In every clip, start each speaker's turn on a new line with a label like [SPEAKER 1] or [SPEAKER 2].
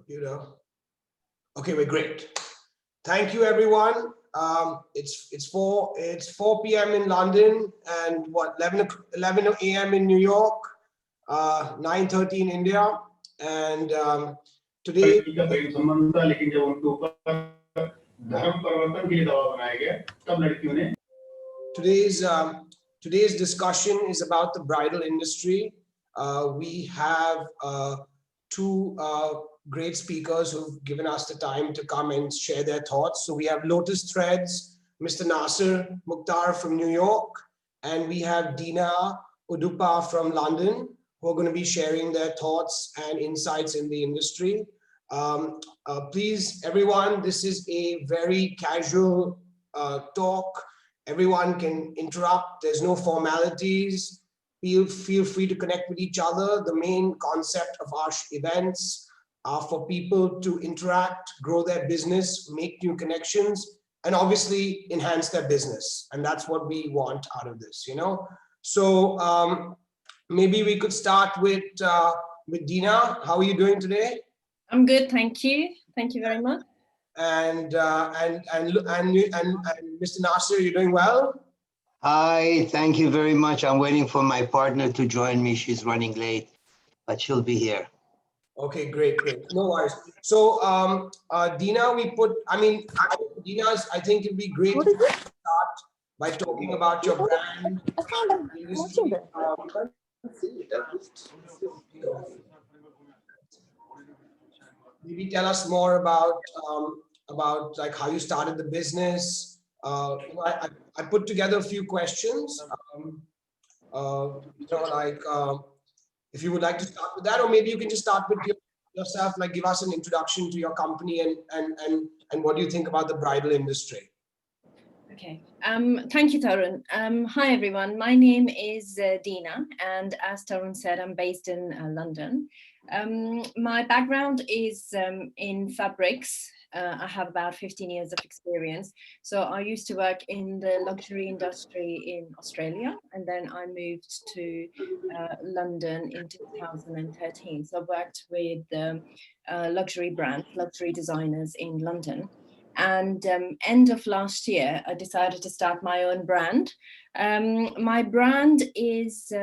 [SPEAKER 1] computer. Okay, we're great. Thank you, everyone. It's 4 p.m. in London and what 11 a.m. in New York, 9:30 in India, and today. Today's discussion is about the bridal industry. We have two great speakers who've given us the time to come and share their thoughts. So we have Lotus Threads, Mr. Nasser Moktar from New York, and we have Dina Udupa from London, who are going to be sharing their thoughts and insights in the industry. Please, everyone, this is a very casual talk. Everyone can interrupt. There's no formalities. Feel free to connect with each other. The main concept of our events are for people to interact, grow their business, make new connections, and obviously enhance their business. And that's what we want out of this, you know? So maybe we could start with Dina. How are you doing today?
[SPEAKER 2] I'm good, thank you. Thank you very much.
[SPEAKER 1] And Mr. Nasser, you're doing well?
[SPEAKER 3] Hi, thank you very much. I'm waiting for my partner to join me. She's running late, but she'll be here.
[SPEAKER 1] Okay, great. No worries. So, Dina, Dina's, I think it'd be great to start by talking about your brand. Maybe tell us more about like how you started the business. I put together a few questions. If you would like to start with that, or maybe you can just start with yourself, like give us an introduction to your company and what do you think about the bridal industry?
[SPEAKER 2] Okay, thank you, Tarun. Hi, everyone. My name is Dina, and as Tarun said, I'm based in London. My background is in fabrics. I have about 15 years of experience. So I used to work in the luxury industry in Australia, and then I moved to London in 2013. So I worked with luxury brands, luxury designers in London. And end of last year, I decided to start my own brand. My brand is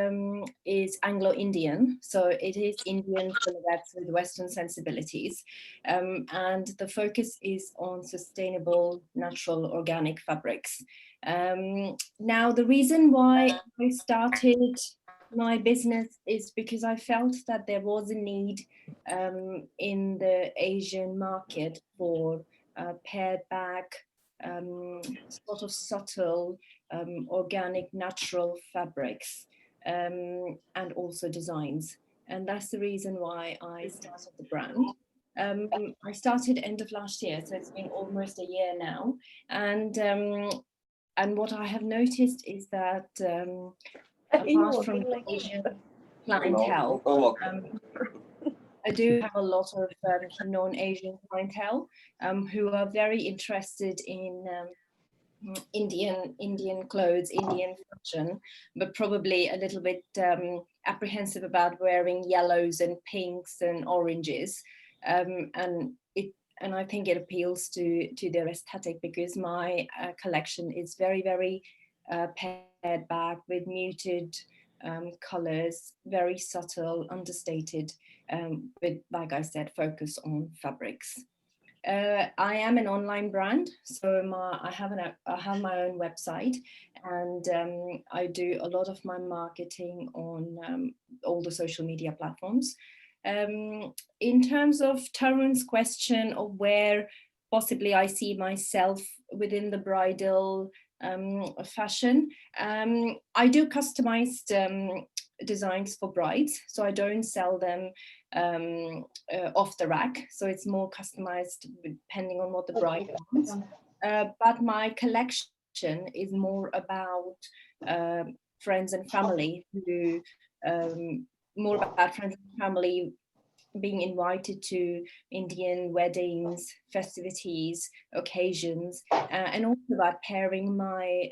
[SPEAKER 2] Anglo-Indian, so it is Indian silhouettes with Western sensibilities, and the focus is on sustainable, natural, organic fabrics. Now, the reason why I started my business is because I felt that there was a need in the Asian market for pared back, sort of subtle, organic, natural fabrics, and also designs. And that's the reason why I started the brand. I started end of last year, so it's been almost a year now. And what I have noticed is that apart from the Asian clientele, I do have a lot of non-Asian clientele who are very interested in Indian clothes, Indian fashion, but probably a little bit apprehensive about wearing yellows and pinks and oranges. And I think it appeals to their aesthetic because my collection is very, very pared back with muted colors, very subtle, understated, with, like I said, focus on fabrics. I am an online brand, so I have my own website, and I do a lot of my marketing on all the social media platforms. In terms of Tarun's question of where possibly I see myself within the bridal fashion, I do customized designs for brides, so I don't sell them off the rack, so it's more customized depending on what the bride wants. But my collection is more about friends and family who being invited to Indian weddings, festivities, occasions, and also about pairing my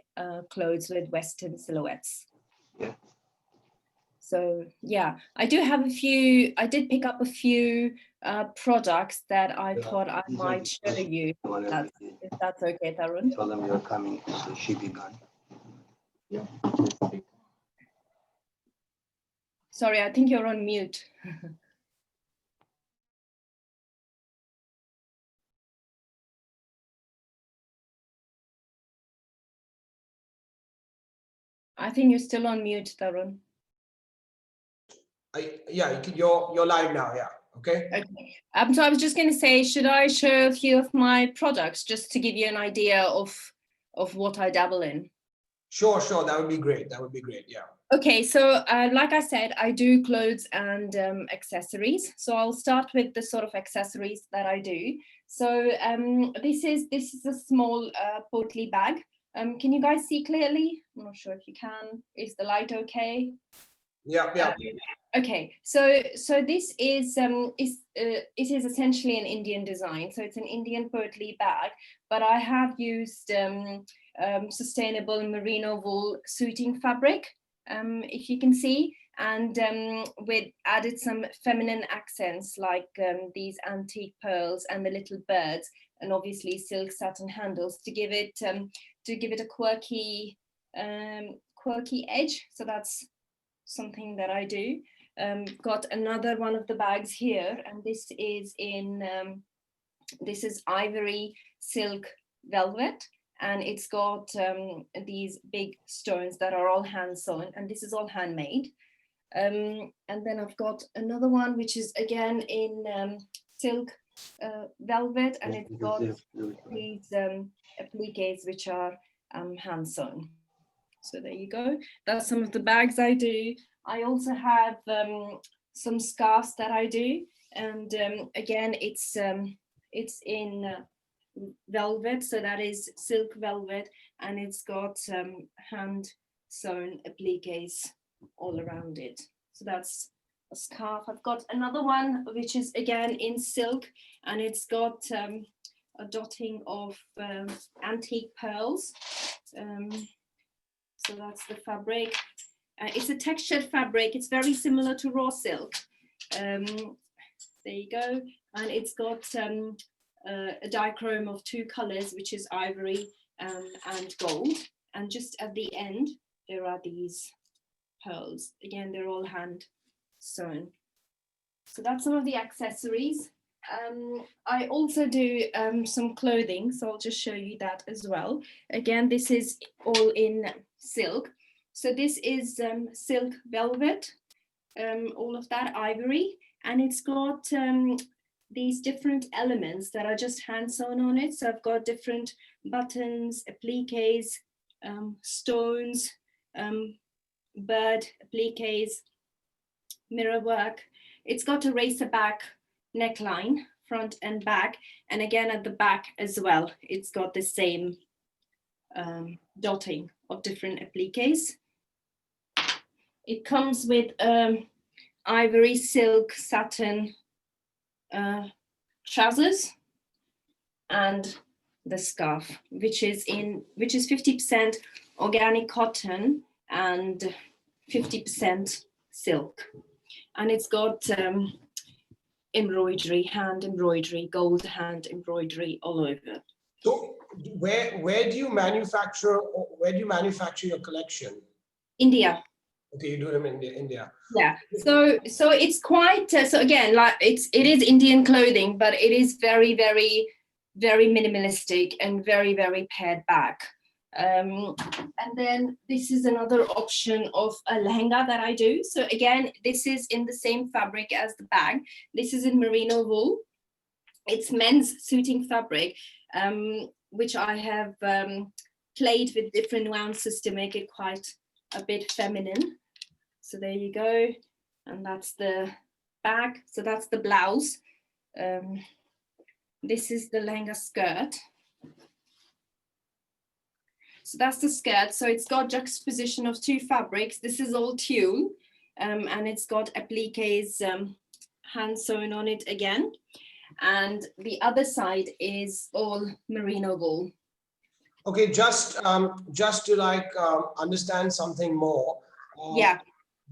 [SPEAKER 2] clothes with Western silhouettes.
[SPEAKER 3] Yeah.
[SPEAKER 2] So yeah, I did pick up a few products that I thought I might show you. If that's okay, Tarun.
[SPEAKER 3] Tell them you're coming, so she'll be gone.
[SPEAKER 2] Sorry, I think you're on mute. I think you're still on mute, Tarun.
[SPEAKER 1] Yeah, you're live now. Yeah. Okay.
[SPEAKER 2] Okay. So I was just going to say, should I show a few of my products just to give you an idea of what I dabble in?
[SPEAKER 1] Sure. That would be great. That would be great. Yeah.
[SPEAKER 2] Okay, so like I said, I do clothes and accessories. So I'll start with the sort of accessories that I do. So this is a small portly bag. Can you guys see clearly? I'm not sure if you can. Is the light okay?
[SPEAKER 1] Yeah.
[SPEAKER 2] Okay, so this is it is essentially an Indian design. So it's an Indian portly bag, but I have used sustainable merino wool suiting fabric, if you can see, and with added some feminine accents like these antique pearls and the little birds, and obviously silk satin handles to give it a quirky edge. So that's something that I do. Got another one of the bags here, and this is ivory silk velvet, and it's got these big stones that are all hand sewn, and this is all handmade. And then I've got another one which is again in silk velvet, and it's got these appliques which are hand sewn. So there you go. That's some of the bags I do. I also have some scarves that I do, and again, it's in velvet, so that is silk velvet, and it's got hand sewn appliques all around it. So that's a scarf. I've got another one which is again in silk, and it's got a dotting of antique pearls. So that's the fabric. It's a textured fabric. It's very similar to raw silk. There you go. And it's got a dichrome of 2 colors, which is ivory and gold. And just at the end, there are these pearls. Again, they're all hand sewn. So that's some of the accessories. I also do some clothing, so I'll just show you that as well. Again, this is all in silk. So this is silk velvet, all of that ivory, and it's got these different elements that are just hand sewn on it. So I've got different buttons, appliques, stones, bird appliques, mirror work. It's got a racer back neckline, front and back, and again at the back as well, it's got the same dotting of different appliques. It comes with ivory silk satin trousers and the scarf, which is 50% organic cotton and 50% silk, and it's got embroidery, hand embroidery, gold hand embroidery all over.
[SPEAKER 1] So where do you manufacture your collection?
[SPEAKER 2] India.
[SPEAKER 1] Okay, you do them in India.
[SPEAKER 2] Yeah. So it's quite so again, like it is Indian clothing, but it is very, very, very minimalistic and very, very pared back. And then this is another option of a lehenga that I do. So again, this is in the same fabric as the bag. This is in merino wool. It's men's suiting fabric, which I have played with different nuances to make it quite a bit feminine. So there you go. And that's the bag. So that's the blouse. This is the lehenga skirt. So that's the skirt. So it's got juxtaposition of 2 fabrics. This is all tulle, and it's got appliques hand sewn on it again. And the other side is all merino wool.
[SPEAKER 1] Okay, just to like understand something more.
[SPEAKER 2] Yeah.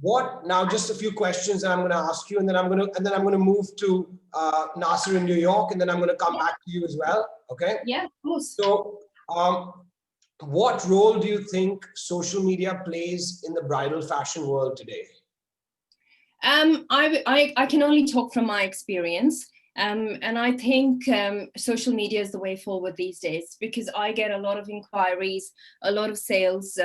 [SPEAKER 1] What now? Just a few questions that I'm going to ask you, and then I'm going to move to Nasser in New York, and then I'm going to come back to you as well. Okay?
[SPEAKER 2] Yeah, of course.
[SPEAKER 1] So, what role do you think social media plays in the bridal fashion world today?
[SPEAKER 2] I can only talk from my experience. And I think social media is the way forward these days, because I get a lot of inquiries, a lot of sales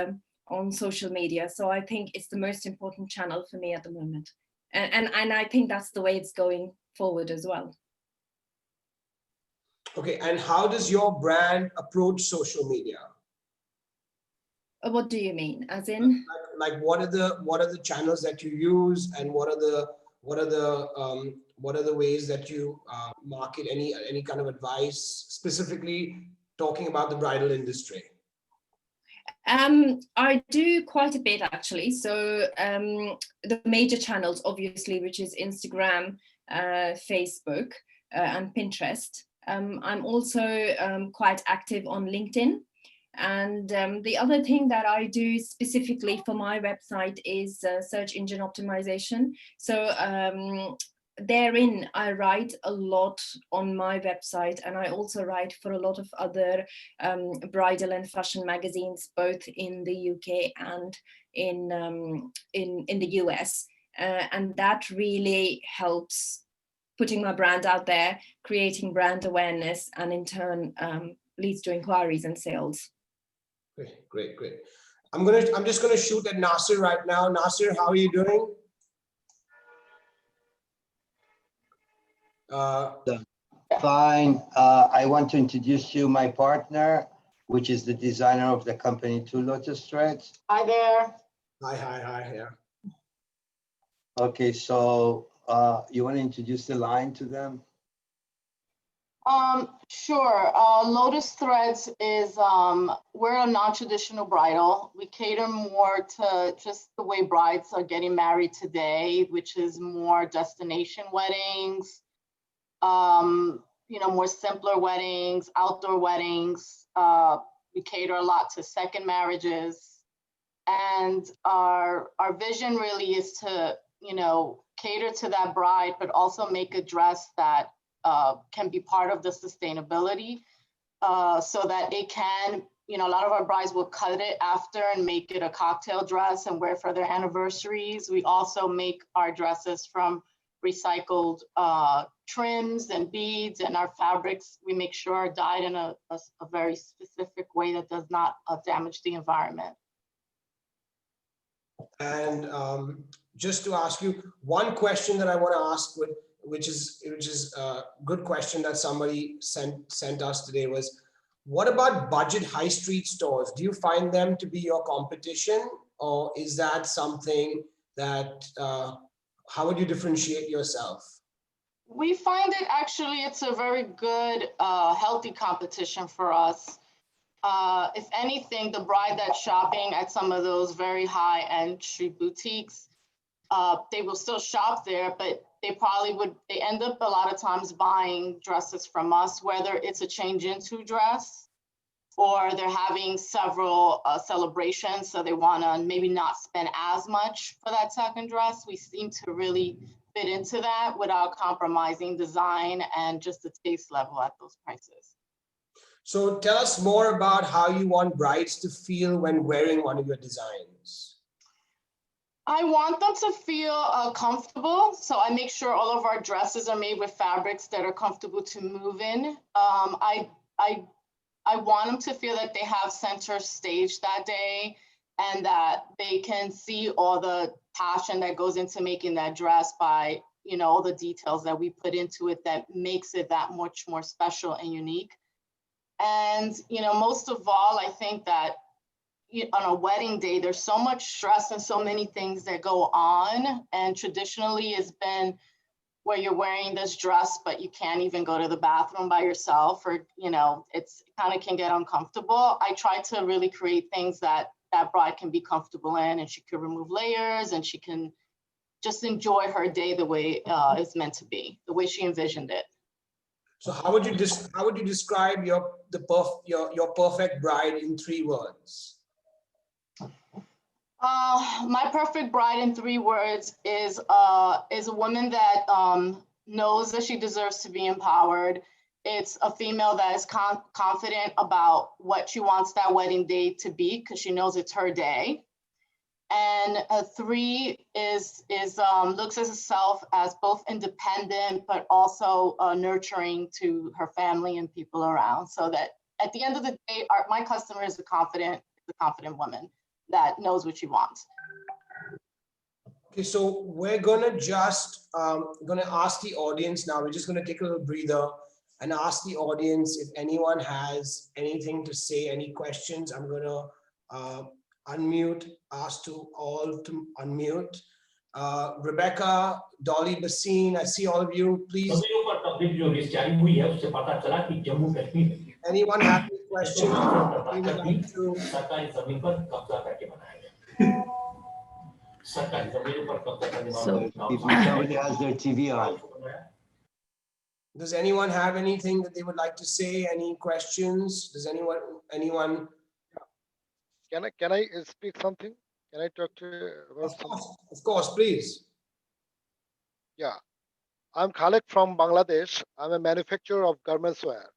[SPEAKER 2] on social media. So I think it's the most important channel for me at the moment. And I think that's the way it's going forward as well.
[SPEAKER 1] Okay, and how does your brand approach social media?
[SPEAKER 2] What do you mean? As in?
[SPEAKER 1] Like what are the channels that you use, and what are the ways that you market? Any kind of advice specifically talking about the bridal industry?
[SPEAKER 2] I do quite a bit actually. So the major channels, obviously, which is Instagram, Facebook, and Pinterest. I'm also quite active on LinkedIn. And the other thing that I do specifically for my website is search engine optimization. So therein I write a lot on my website, and I also write for a lot of other bridal and fashion magazines, both in the UK and in the US. And that really helps putting my brand out there, creating brand awareness, and in turn leads to inquiries and sales.
[SPEAKER 1] Great. I'm just gonna shoot at Nasser right now. Nasser, how are you doing?
[SPEAKER 3] Fine. I want to introduce you my partner, which is the designer of the company to Lotus Threads.
[SPEAKER 4] Hi there.
[SPEAKER 1] Hi. Yeah.
[SPEAKER 3] Okay, so you want to introduce the line to them?
[SPEAKER 4] Sure. Lotus Threads is, we're a non-traditional bridal. We cater more to just the way brides are getting married today, which is more destination weddings, more simpler weddings, outdoor weddings. We cater a lot to second marriages. And our vision really is to, cater to that bride, but also make a dress that can be part of the sustainability, so that it can, a lot of our brides will cut it after and make it a cocktail dress and wear for their anniversaries. We also make our dresses from recycled trims and beads, and our fabrics, we make sure are dyed in a very specific way that does not damage the environment.
[SPEAKER 1] And just to ask you one question that I want to ask, which is a good question that somebody sent us today, was what about budget high street stores? Do you find them to be your competition, or is that something that how would you differentiate yourself?
[SPEAKER 4] We find it actually, it's a very good, healthy competition for us. If anything, the bride that's shopping at some of those very high entry boutiques, they will still shop there, but they end up a lot of times buying dresses from us, whether it's a change into dress or they're having several celebrations, so they want to maybe not spend as much for that second dress. We seem to really fit into that without compromising design and just the taste level at those prices.
[SPEAKER 1] So tell us more about how you want brides to feel when wearing one of your designs.
[SPEAKER 4] I want them to feel comfortable, so I make sure all of our dresses are made with fabrics that are comfortable to move in. I want them to feel that they have center stage that day, and that they can see all the passion that goes into making that dress by, all the details that we put into it that makes it that much more special and unique. And, most of all, I think that on a wedding day, there's so much stress and so many things that go on. And traditionally it's been where you're wearing this dress, but you can't even go to the bathroom by yourself, or, it's kind of can get uncomfortable. I try to really create things that bride can be comfortable in, and she can remove layers, and she can just enjoy her day the way it's meant to be, the way she envisioned it.
[SPEAKER 1] So how would you describe your perfect bride in 3 words?
[SPEAKER 4] My perfect bride in 3 words is a woman that knows that she deserves to be empowered. It's a female that is confident about what she wants that wedding day to be because she knows it's her day. And 3 is looks at herself as both independent but also nurturing to her family and people around. So that at the end of the day, my customer is a confident woman that knows what she wants.
[SPEAKER 1] Okay, so we're gonna just gonna ask the audience now. We're just gonna take a little breather and ask the audience if anyone has anything to say, any questions. I'm gonna unmute, ask to all to unmute. Rebecca, Dolly Bassine, I see all of you. Please. Anyone have any questions? We would like to.
[SPEAKER 2] So
[SPEAKER 3] Somebody has their TV on.
[SPEAKER 1] Does anyone have anything that they would like to say? Any questions? Does anyone?
[SPEAKER 5] Can I speak something? Can I talk to you about something?
[SPEAKER 1] Of course, please.
[SPEAKER 5] Yeah, I'm Khalek from Bangladesh. I'm a manufacturer of garments wear.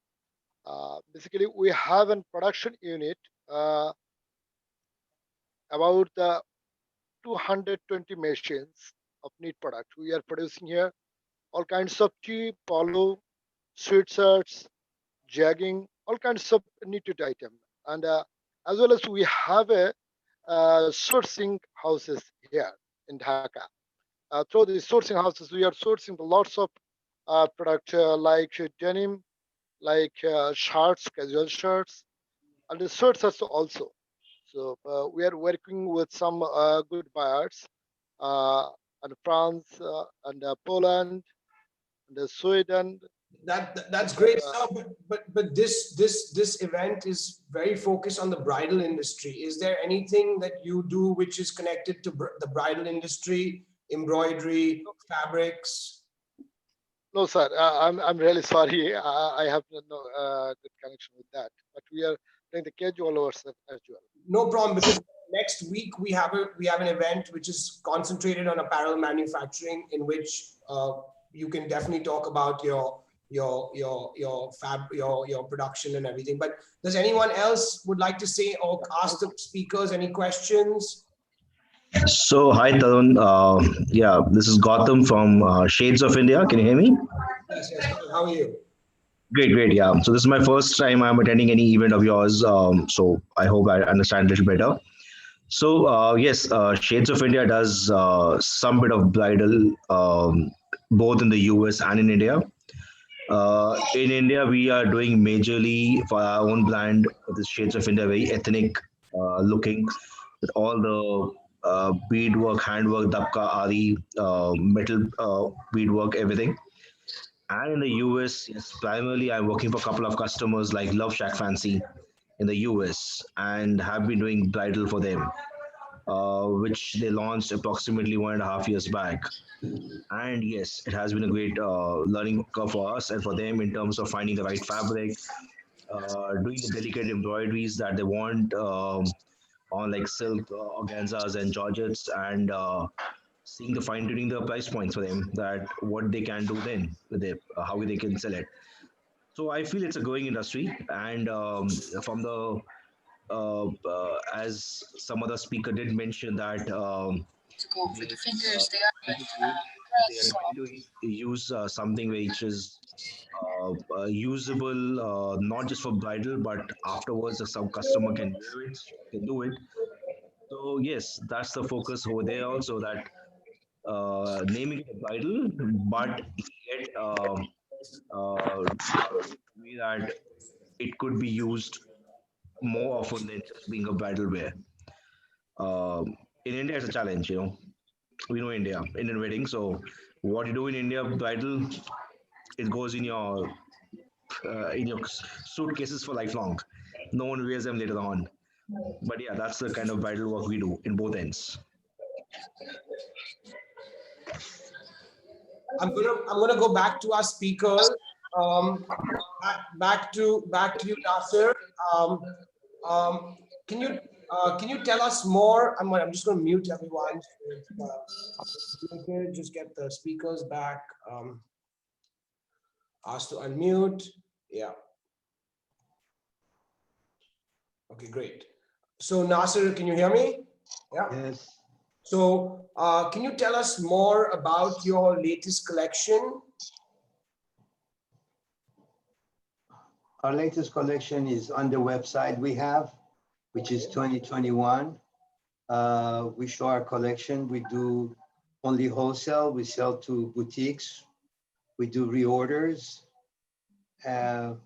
[SPEAKER 5] Basically, we have a production unit about the 220 machines of knit product. We are producing here all kinds of tee, polo, sweatshirts, jegging, all kinds of knitted item. And as well as we have a sourcing houses here in Dhaka. Through the sourcing houses, we are sourcing lots of product like denim, like shirts, casual shirts, and the shirts also. So we are working with some good buyers and France and Poland and Sweden.
[SPEAKER 1] That's great stuff. But this event is very focused on the bridal industry. Is there anything that you do which is connected to the bridal industry, embroidery, fabrics?
[SPEAKER 5] No, sir. I'm really sorry. I have no good connection with that. But we are doing the casual wears as well.
[SPEAKER 1] No problem, because next week we have an event which is concentrated on apparel manufacturing, in which you can definitely talk about your production and everything. But does anyone else would like to say or ask the speakers any questions?
[SPEAKER 6] So, hi Tarun. Yeah, this is Gautam from Shades of India. Can you hear me?
[SPEAKER 1] Yes. How are you?
[SPEAKER 6] Great. Yeah. So this is my first time I'm attending any event of yours. So I hope I understand a little better. So yes, Shades of India does some bit of bridal, both in the US and in India. In India, we are doing majorly for our own brand, the Shades of India, very ethnic looking, with all the beadwork, handwork, dabka, ari, metal beadwork, everything. And in the US, yes, primarily I'm working for a couple of customers like Love Shack Fancy in the US and have been doing bridal for them, which they launched approximately 1.5 years back. And yes, it has been a great learning curve for us and for them in terms of finding the right fabric, doing the delicate embroideries that they want on like silk, organzas, and georgettes, and seeing the fine tuning the price points for them, that what they can do then with it, how they can sell it. So I feel it's a growing industry, and from the as some other speaker did mention that they are trying to use something which is usable not just for bridal but afterwards some customer can wear it, can do it. So yes, that's the focus over there also, that naming it a bridal, but yet way that it could be used more often than just being a bridal wear. In India, it's a challenge, you know. We know India, Indian wedding. So what you do in India, bridal, it goes in your suitcases for lifelong. No one wears them later on. But yeah, that's the kind of bridal work we do in both ends.
[SPEAKER 1] I'm gonna go back to our speakers. Um, back to you, Nasser. Can you can you tell us more? I'm just going to mute everyone. Just get the speakers back. Ask to unmute. Yeah. Okay, great. So Nasser, can you hear me? Yeah.
[SPEAKER 3] Yes.
[SPEAKER 1] So can you tell us more about your latest collection?
[SPEAKER 3] Our latest collection is on the website we have, which is 2021. We show our collection. We do only wholesale. We sell to boutiques. We do reorders.
[SPEAKER 4] Are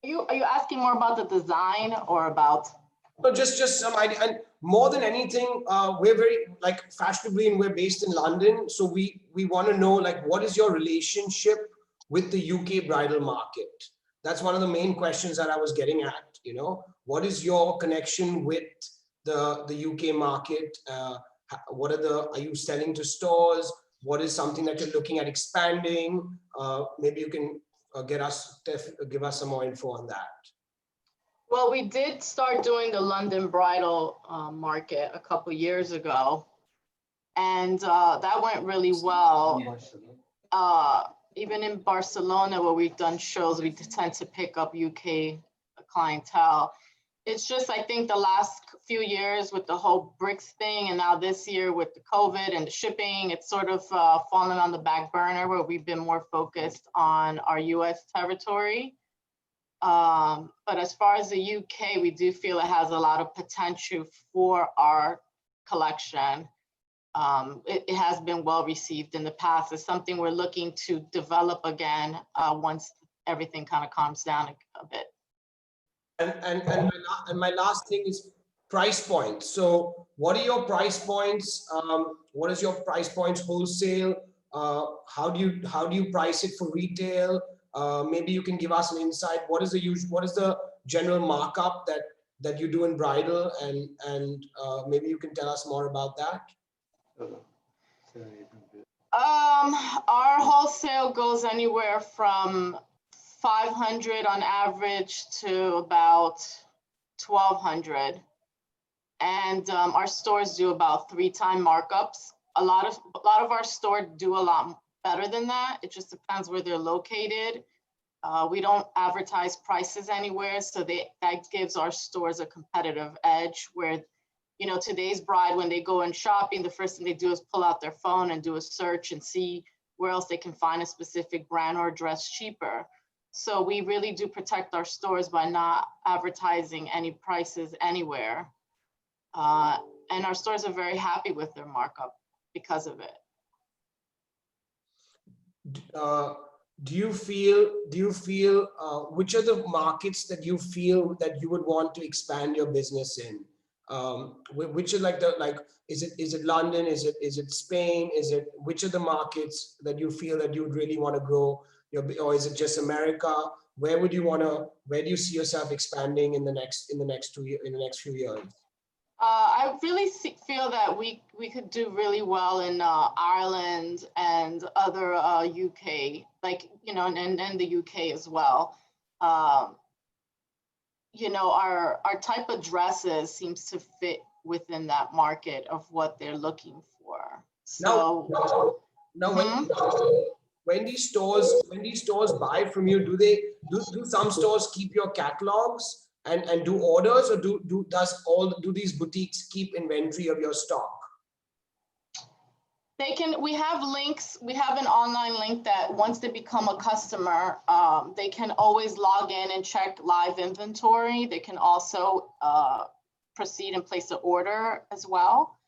[SPEAKER 4] you asking more about the design or about?
[SPEAKER 1] No, just some idea. And more than anything, we're very like fashionably, and we're based in London. So we want to know, like, what is your relationship with the UK bridal market? That's one of the main questions that I was getting at. You know, what is your connection with the UK market? What are you selling to stores? What is something that you're looking at expanding? Maybe you can give us some more info on that.
[SPEAKER 4] Well, we did start doing the London bridal market a couple years ago, and that went really well. Even in Barcelona, where we've done shows, we tend to pick up UK clientele. It's just, I think the last few years with the whole BRICS thing, and now this year with the COVID and the shipping, it's sort of fallen on the back burner, where we've been more focused on our US territory. But as far as the UK, we do feel it has a lot of potential for our collection. It has been well received in the past. It's something we're looking to develop again once everything kind of calms down a bit.
[SPEAKER 1] And my last thing is price points. So what are your price points? What is your price points wholesale? How do you price it for retail? Maybe you can give us an insight. What is the general markup that you do in bridal, and maybe you can tell us more about that.
[SPEAKER 4] Our wholesale goes anywhere from 500 on average to about 1,200, and our stores do about 3-time markups. A lot of our stores do a lot better than that. It just depends where they're located. We don't advertise prices anywhere, so that gives our stores a competitive edge, where, you know, today's bride, when they go in shopping, the first thing they do is pull out their phone and do a search and see where else they can find a specific brand or dress cheaper. So we really do protect our stores by not advertising any prices anywhere. And our stores are very happy with their markup because of it.
[SPEAKER 1] Do you feel which are the markets that you feel that you would want to expand your business in? Which are is it London? Is it Spain? Which are the markets that you feel that you would really want to grow or is it just America? Where do you see yourself expanding in the next few years?
[SPEAKER 4] I really feel that we could do really well in Ireland and other UK, like, you know, and the UK as well. You know, our type of dresses seems to fit within that market of what they're looking for. So
[SPEAKER 1] now when these stores buy from you, do some stores keep your catalogs and do orders, or do these boutiques keep inventory of your stock?
[SPEAKER 4] we have links. We have an online link that once they become a customer, they can always log in and check live inventory. They can also proceed and place an order as well.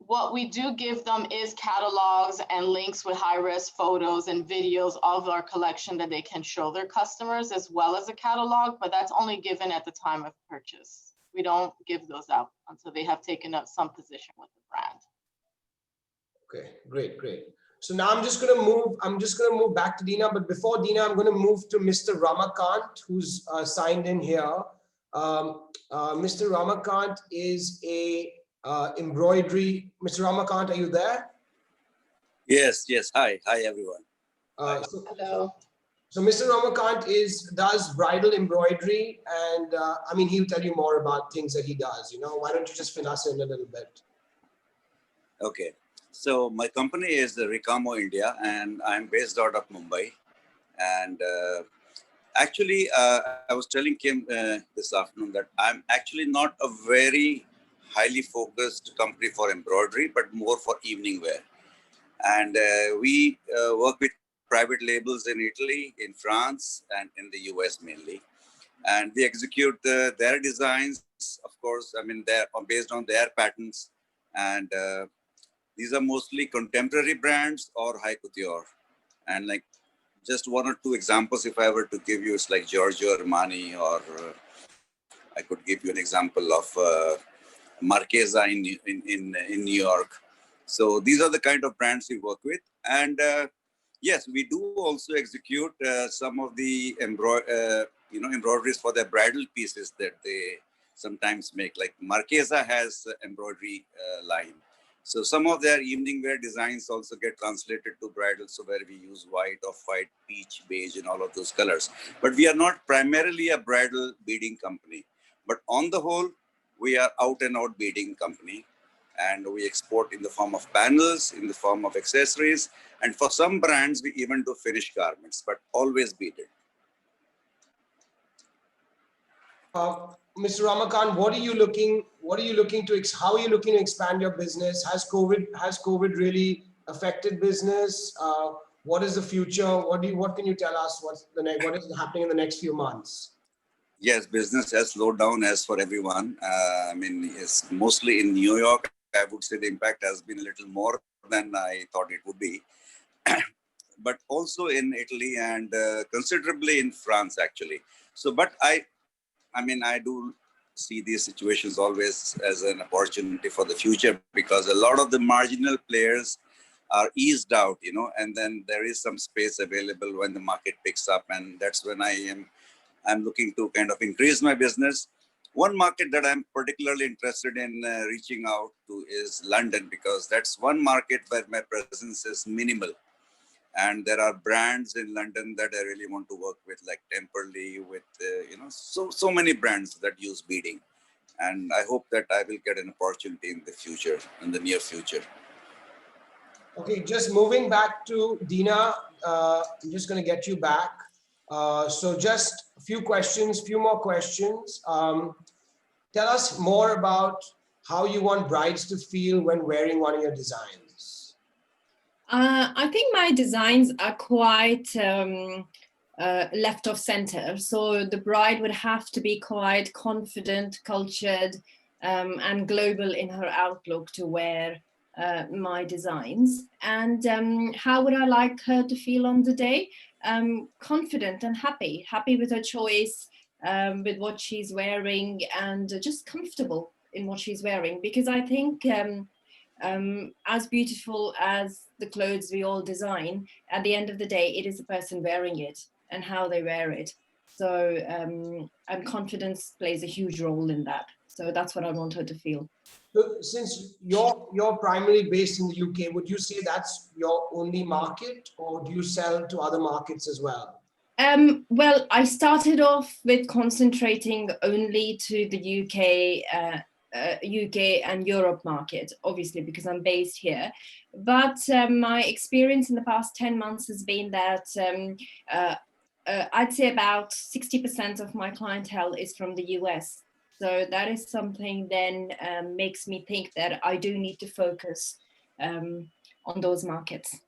[SPEAKER 4] What we do give them is catalogs and links with high-res photos and videos of our collection that they can show their customers, as well as a catalog, but that's only given at the time of purchase. We don't give those out until they have taken up some position with the brand.
[SPEAKER 1] Okay, great. So now I'm just gonna move back to Dina, but before Dina, I'm gonna move to Mr. Ramakant, who's signed in here. Mr. Ramakant is a embroidery. Mr. Ramakant, are you there?
[SPEAKER 7] Yes. Hi everyone.
[SPEAKER 4] Hello.
[SPEAKER 1] So Mr. Ramakant does bridal embroidery, and I mean, he'll tell you more about things that he does. You know, why don't you just fill us in a little bit?
[SPEAKER 7] Okay, so my company is Ricamo India, and I'm based out of Mumbai. And actually, I was telling Kim this afternoon that I'm actually not a very highly focused company for embroidery, but more for evening wear. And we work with private labels in Italy, in France, and in the US mainly. And we execute their designs, of course. I mean, they're based on their patterns, and these are mostly contemporary brands or high couture. And like just one or two examples, if I were to give you, it's like Giorgio Armani, or I could give you an example of Marchesa in New York. So these are the kind of brands we work with. And yes, we do also execute some of the embroideries for their bridal pieces that they sometimes make. Like Marchesa has embroidery line. So some of their evening wear designs also get translated to bridal, so where we use white, off-white, peach, beige, and all of those colors. But we are not primarily a bridal beading company. But on the whole, we are out and out beading company. And we export in the form of panels, in the form of accessories. And for some brands, we even do finished garments, but always beaded.
[SPEAKER 1] Mr. Ramakant, how are you looking to expand your business? Has COVID really affected business? What is the future? What can you tell us? What is happening in the next few months?
[SPEAKER 7] Yes, business has slowed down as for everyone. I mean, it's mostly in New York. I would say the impact has been a little more than I thought it would be. But also in Italy and considerably in France, actually. So, but I mean, I do see these situations always as an opportunity for the future, because a lot of the marginal players are eased out, you know, and then there is some space available when the market picks up. And that's when I'm looking to kind of increase my business. One market that I'm particularly interested in reaching out to is London, because that's one market where my presence is minimal. And there are brands in London that I really want to work with, like Temperley, with, so many brands that use beading. And I hope that I will get an opportunity in the future, in the near future.
[SPEAKER 1] Okay, just moving back to Dina, I'm just going to get you back. So just a few more questions. Tell us more about how you want brides to feel when wearing one of your designs.
[SPEAKER 2] I think my designs are quite left of center. So the bride would have to be quite confident, cultured, and global in her outlook to wear my designs. And how would I like her to feel on the day? Confident and happy with her choice, with what she's wearing, and just comfortable in what she's wearing. Because I think as beautiful as the clothes we all design, at the end of the day, it is the person wearing it and how they wear it. So, and confidence plays a huge role in that. So that's what I want her to feel.
[SPEAKER 1] So since you're primarily based in the UK, would you say that's your only market, or do you sell to other markets as well?
[SPEAKER 2] Well, I started off with concentrating only to the UK and Europe market, obviously, because I'm based here. But my experience in the past 10 months has been that I'd say about 60% of my clientele is from the US. So that is something then makes me think that I do need to focus on those markets.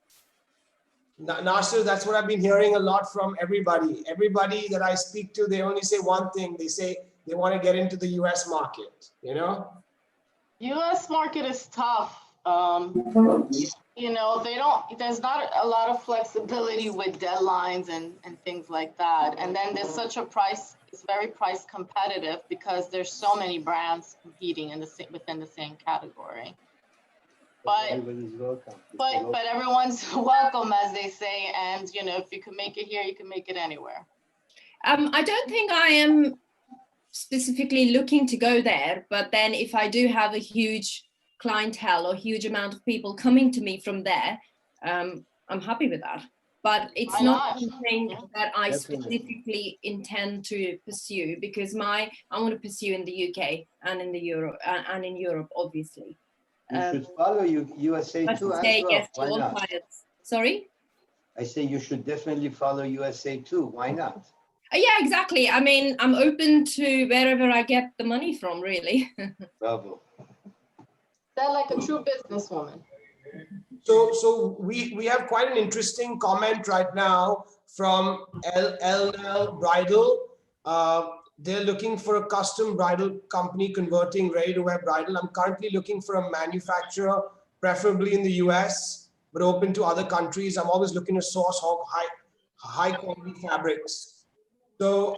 [SPEAKER 1] Nasser, that's what I've been hearing a lot from everybody. Everybody that I speak to, they only say one thing. They say they want to get into the US market, you know?
[SPEAKER 4] US market is tough. There's not a lot of flexibility with deadlines and things like that. And then there's such a it's very price competitive because there's so many brands competing within the same category. But everybody's welcome. But everyone's welcome, as they say. And, if you can make it here, you can make it anywhere.
[SPEAKER 2] I don't think I am specifically looking to go there, but then if I do have a huge clientele or huge amount of people coming to me from there, I'm happy with that. but it's
[SPEAKER 4] Why
[SPEAKER 2] not
[SPEAKER 4] not?
[SPEAKER 2] something that I
[SPEAKER 3] Definitely.
[SPEAKER 2] specifically intend to pursue, because I want to pursue in the UK and in the Europe, obviously.
[SPEAKER 3] You should follow USA
[SPEAKER 2] But
[SPEAKER 3] too
[SPEAKER 2] to
[SPEAKER 3] as
[SPEAKER 2] say
[SPEAKER 3] well.
[SPEAKER 2] yes to
[SPEAKER 3] Why
[SPEAKER 2] all
[SPEAKER 3] not?
[SPEAKER 2] clients. Sorry?
[SPEAKER 3] I say you should definitely follow USA too. Why not?
[SPEAKER 2] Yeah, exactly. I mean, I'm open to wherever I get the money from, really.
[SPEAKER 3] Bravo.
[SPEAKER 4] They're like a true businesswoman.
[SPEAKER 1] So we have quite an interesting comment right now from L Bridal. They're looking for a custom bridal company converting ready-to-wear bridal. I'm currently looking for a manufacturer, preferably in the US, but open to other countries. I'm always looking to source high quality fabrics. So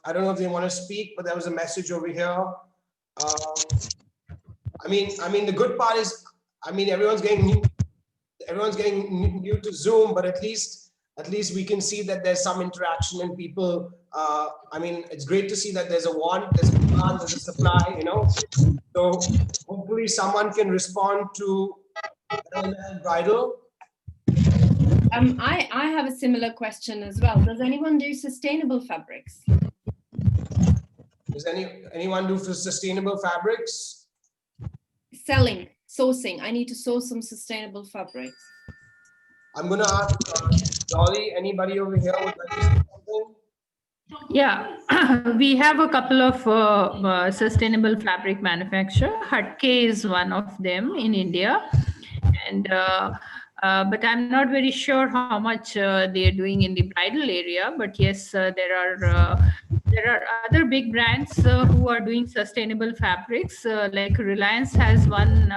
[SPEAKER 1] I don't know if they want to speak, but there was a message over here. I mean, the good part is, I mean, everyone's getting new to Zoom, but at least we can see that there's some interaction and people. I mean, it's great to see that there's a want, there's a demand, there's a supply. You know, so hopefully someone can respond to bridal.
[SPEAKER 2] I have a similar question as well. Does anyone do sustainable fabrics?
[SPEAKER 1] Does anyone do for sustainable fabrics?
[SPEAKER 2] Selling, sourcing. I need to source some sustainable fabrics.
[SPEAKER 1] I'm going to ask Dolly, anybody over here would like to say something?
[SPEAKER 8] Yeah, we have a couple of sustainable fabric manufacturer. Hatke is one of them in India, and but I'm not very sure how much they are doing in the bridal area. But yes, there are other big brands who are doing sustainable fabrics. Like Reliance has one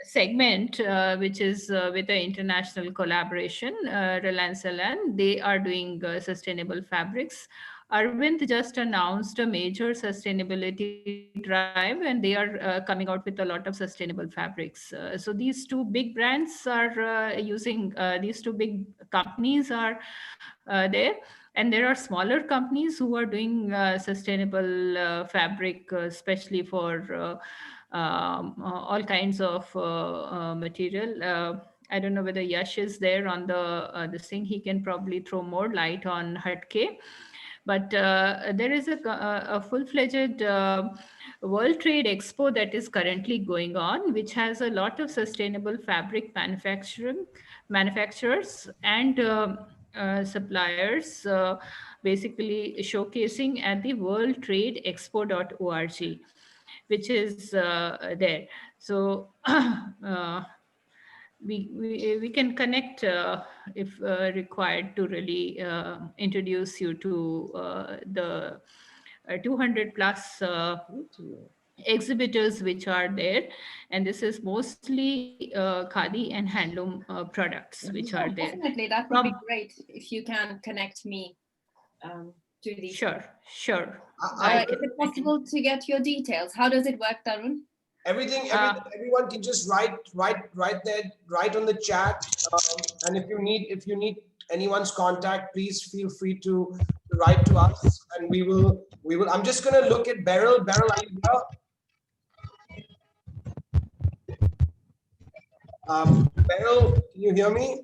[SPEAKER 8] segment which is with the international collaboration, Reliance LN. They are doing sustainable fabrics. Arvind just announced a major sustainability drive, and they are coming out with a lot of sustainable fabrics. So these two big brands are using, these two big companies are there. And there are smaller companies who are doing sustainable fabric, especially for all kinds of material. I don't know whether Yash is there on this thing. He can probably throw more light on Hatke. But there is a full-fledged World Trade Expo that is currently going on, which has a lot of sustainable fabric manufacturers and suppliers, basically showcasing at the World Trade Expo.org, which is there. So we can connect if required to really introduce you to the 200 plus exhibitors which are there, and this is mostly khadi and handloom products which are there.
[SPEAKER 2] Definitely, that would be great if you can connect me to these.
[SPEAKER 8] Sure.
[SPEAKER 2] Is it possible to get your details? How does it work, Tarun?
[SPEAKER 1] Everyone can just write on the chat, and if you need anyone's contact, please feel free to write to us, and we will. I'm just going to look at Beryl. Beryl, are you here? Beryl, can you hear me?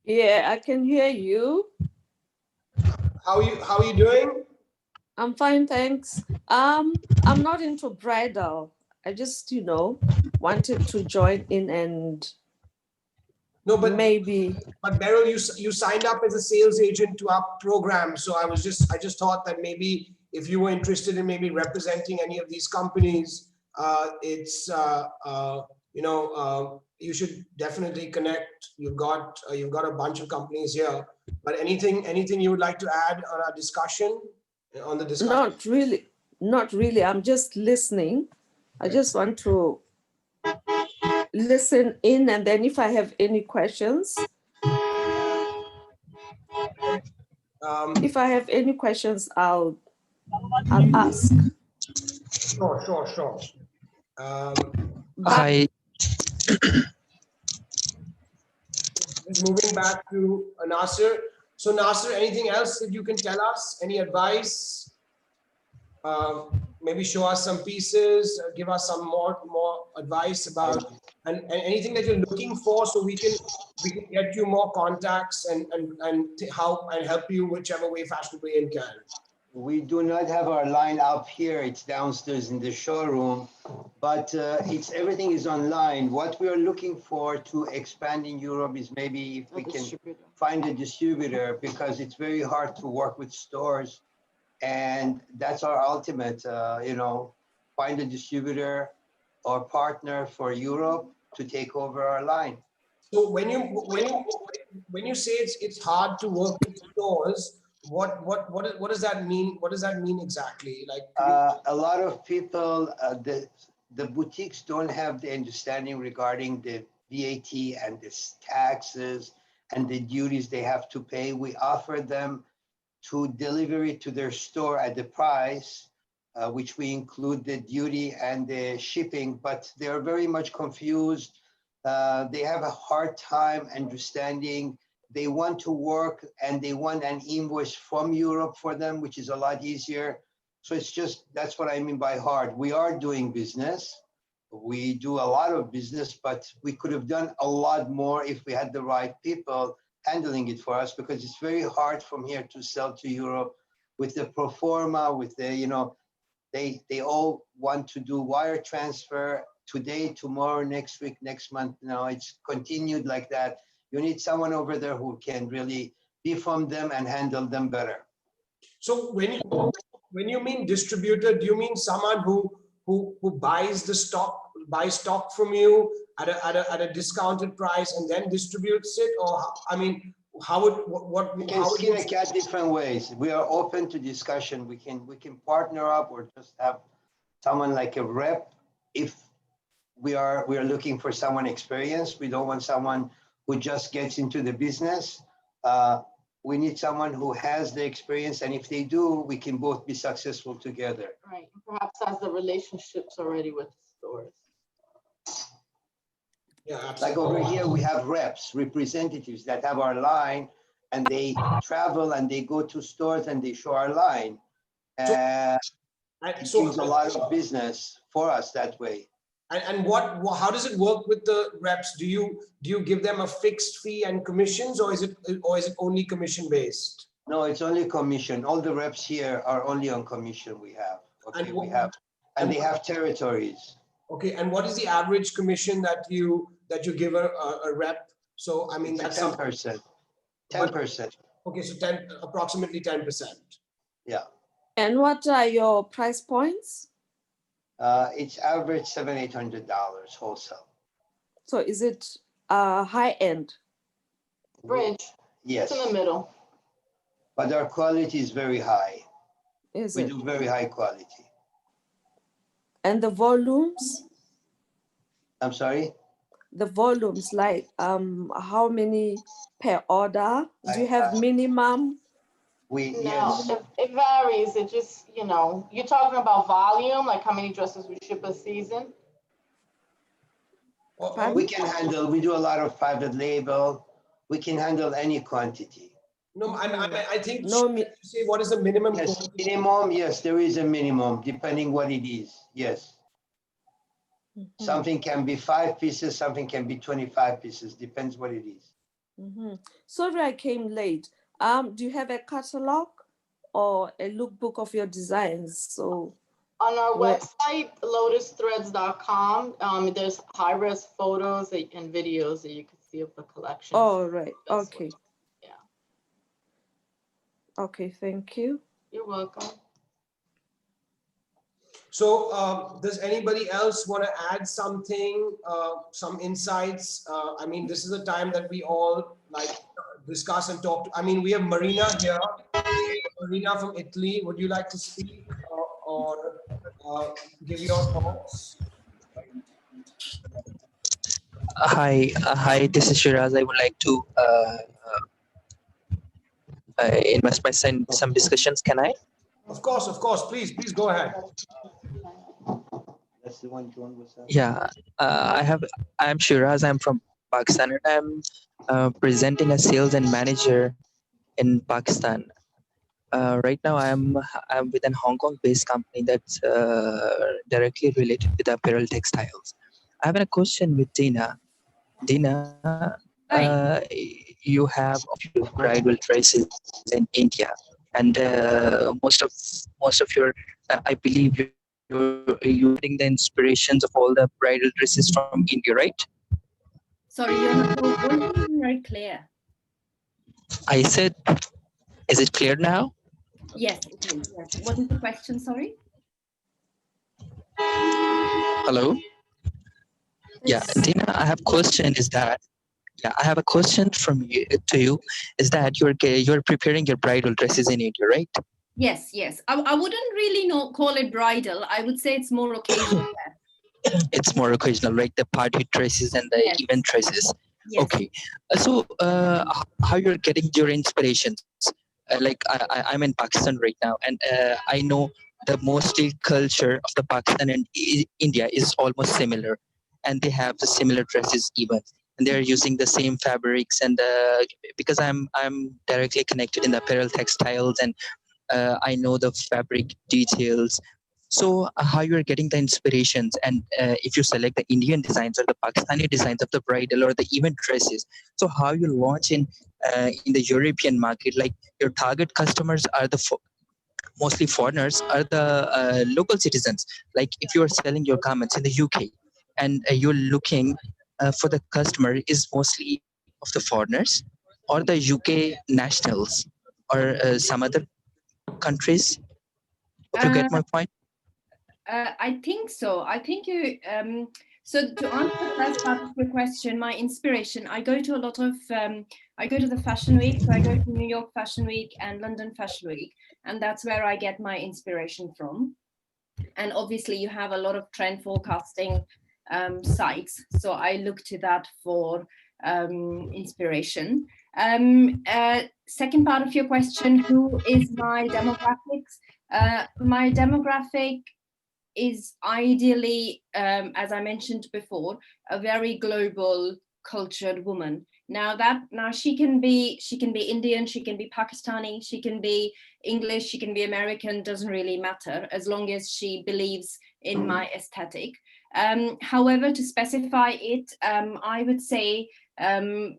[SPEAKER 9] Yeah, I can hear you.
[SPEAKER 1] How are you doing?
[SPEAKER 9] I'm fine, thanks. I'm not into bridal. I just, wanted to join in and maybe.
[SPEAKER 1] But Beryl, you signed up as a sales agent to our program, so I just thought that maybe if you were interested in maybe representing any of these companies, you should definitely connect. You've got a bunch of companies here. But anything you would like to add on our discussion? On the discussion?
[SPEAKER 9] Not really. I'm just listening. I just want to listen in, and then if I have any questions, I'll ask.
[SPEAKER 1] Sure.
[SPEAKER 10] Hi.
[SPEAKER 1] just moving back to Nasser. So Nasser, anything else that you can tell us? Any advice? Maybe show us some pieces, give us some more advice about and anything that you're looking for, so we can get you more contacts and help you whichever way Fashionablyin can.
[SPEAKER 3] We do not have our line up here. It's downstairs in the showroom, but everything is online. What we are looking for to expand in Europe is maybe if we can find a distributor, because it's very hard to work with stores. And that's our ultimate, find a distributor or partner for Europe to take over our line.
[SPEAKER 1] So when you say it's hard to work with stores, what does that mean? What does that mean exactly? Like
[SPEAKER 3] a lot of people, the boutiques don't have the understanding regarding the VAT and the taxes and the duties they have to pay. We offer them to deliver it to their store at the price, which we include the duty and the shipping, but they are very much confused. They have a hard time understanding. They want to work and they want an invoice from Europe for them, which is a lot easier. So that's what I mean by hard. We are doing business. We do a lot of business, but we could have done a lot more if we had the right people handling it for us, because it's very hard from here to sell to Europe with the pro forma, with the, they all want to do wire transfer today, tomorrow, next week, next month. It's continued like that. You need someone over there who can really be from them and handle them better.
[SPEAKER 1] So when you mean distributor, do you mean someone who buys stock from you at a discounted price and then distributes it? Or I mean, how would
[SPEAKER 3] we can skin a cat different ways. We are open to discussion. We can partner up or just have someone like a rep. If we are looking for someone experienced, we don't want someone who just gets into the business. We need someone who has the experience, and if they do, we can both be successful together.
[SPEAKER 4] Right, perhaps has the relationships already with stores.
[SPEAKER 1] Yeah, absolutely.
[SPEAKER 3] Like over here, we have reps, representatives that have our line, and they travel and they go to stores and they show our line. It brings a lot of business for us that way.
[SPEAKER 1] And how does it work with the reps? Do you give them a fixed fee and commissions, or is it only commission based?
[SPEAKER 3] No, it's only commission. All the reps here are only on commission. We have and they have territories.
[SPEAKER 1] Okay, and what is the average commission that you give a rep? So I mean that's
[SPEAKER 3] 10%. 10%.
[SPEAKER 1] Okay, so approximately 10%.
[SPEAKER 3] Yeah.
[SPEAKER 9] And what are your price points?
[SPEAKER 3] It's average $700-800 wholesale.
[SPEAKER 9] So is it high end?
[SPEAKER 4] Bridge.
[SPEAKER 3] Yes.
[SPEAKER 4] It's in the middle.
[SPEAKER 3] But our quality is very high. We do very high quality.
[SPEAKER 9] And the volumes?
[SPEAKER 3] I'm sorry?
[SPEAKER 9] The volumes, like how many per order? Do you have minimum?
[SPEAKER 3] Yes.
[SPEAKER 4] It varies. It just, you're talking about volume, like how many dresses we ship a season?
[SPEAKER 3] We can handle, we do a lot of private label. We can handle any quantity.
[SPEAKER 1] No, I think say what is the minimum?
[SPEAKER 3] Yes, minimum, yes, there is a minimum, depending what it is, yes. Mm-hmm. Something can be 5 pieces, something can be 25 pieces, depends what it is.
[SPEAKER 9] Mm-hmm. Sorry, I came late. Do you have a catalog or a lookbook of your designs? So
[SPEAKER 4] on our website, lotusthreads.com, there's high-res photos and videos that you can see of the collection.
[SPEAKER 9] Oh, right. Okay.
[SPEAKER 4] Yeah.
[SPEAKER 9] Okay, thank you.
[SPEAKER 4] You're welcome.
[SPEAKER 1] So does anybody else want to add something, some insights? I mean, this is a time that we all discuss and talk. I mean, we have Marina here. Marina from Italy. Would you like to speak or give your thoughts?
[SPEAKER 10] Hi. This is Shiraz. I would like to invest my some discussions. Can I?
[SPEAKER 1] Of course. Please go ahead.
[SPEAKER 3] That's the one John was saying.
[SPEAKER 10] Yeah, I'm Shiraz. I'm from Pakistan, and presenting a sales and manager in Pakistan. Right now, I'm with an Hong Kong-based company that's directly related with apparel textiles. I have a question with Dina. Dina, you have a few bridal dresses in India, and most of your, I believe you're getting the inspirations of all the bridal dresses from India, right?
[SPEAKER 2] Sorry, your voice isn't very clear.
[SPEAKER 10] I said, is it clear now?
[SPEAKER 2] Yes, it is. Yes. What is the question? Sorry.
[SPEAKER 10] Hello. Yeah, Dina, I have question. I have a question from you to you. Is that you're preparing your bridal dresses in India, right?
[SPEAKER 2] Yes, yes. I wouldn't really call it bridal. I would say it's more occasional.
[SPEAKER 10] It's more occasional, right? The party dresses and the event dresses.
[SPEAKER 2] Yes.
[SPEAKER 10] Okay. So how you're getting your inspirations? Like I'm in Pakistan right now, and I know the mostly culture of the Pakistan and India is almost similar, and they have the similar dresses even, and they're using the same fabrics. And because I'm directly connected in the apparel textiles, and I know the fabric details. So how you're getting the inspirations, and if you select the Indian designs or the Pakistani designs of the bridal or the event dresses, so how you launch in the European market, like your target customers are the mostly foreigners, are the local citizens. Like if you are selling your garments in the UK and you're looking for the customer is mostly of the foreigners or the UK nationals or some other countries. If you get my point.
[SPEAKER 2] I think so. I think you. So to answer the first part of your question, my inspiration, I go to a lot of. I go to the Fashion Week. So I go to New York Fashion Week and London Fashion Week, and that's where I get my inspiration from. And obviously, you have a lot of trend forecasting sites. So I look to that for inspiration. Second part of your question: who is my demographics? My demographic is ideally, as I mentioned before, a very global cultured woman. Now she can be Indian, she can be Pakistani, she can be English, she can be American, doesn't really matter as long as she believes in my aesthetic. However, to specify it, I would say the